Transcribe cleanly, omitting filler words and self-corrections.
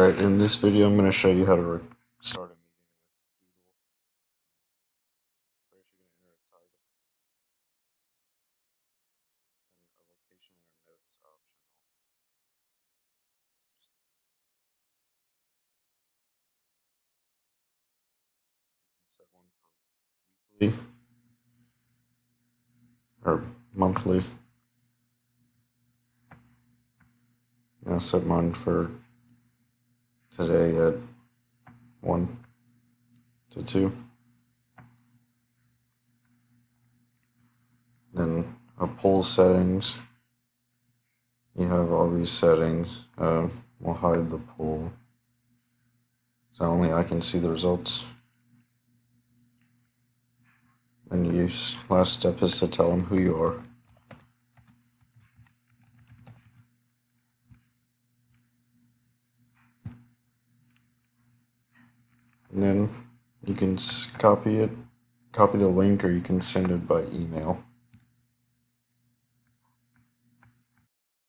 Alright, in this video I'm going to show you how to start a meeting with Doodle. First you're going to enter a title, and a location and a note is optional. You can set one for weekly or monthly. I'll set mine for today at 1 to 2. Then poll settings. You have all these settings. We'll hide the poll, so only I can see the results. And last step is to tell them who you are. And then you can copy the link, or you can send it by email.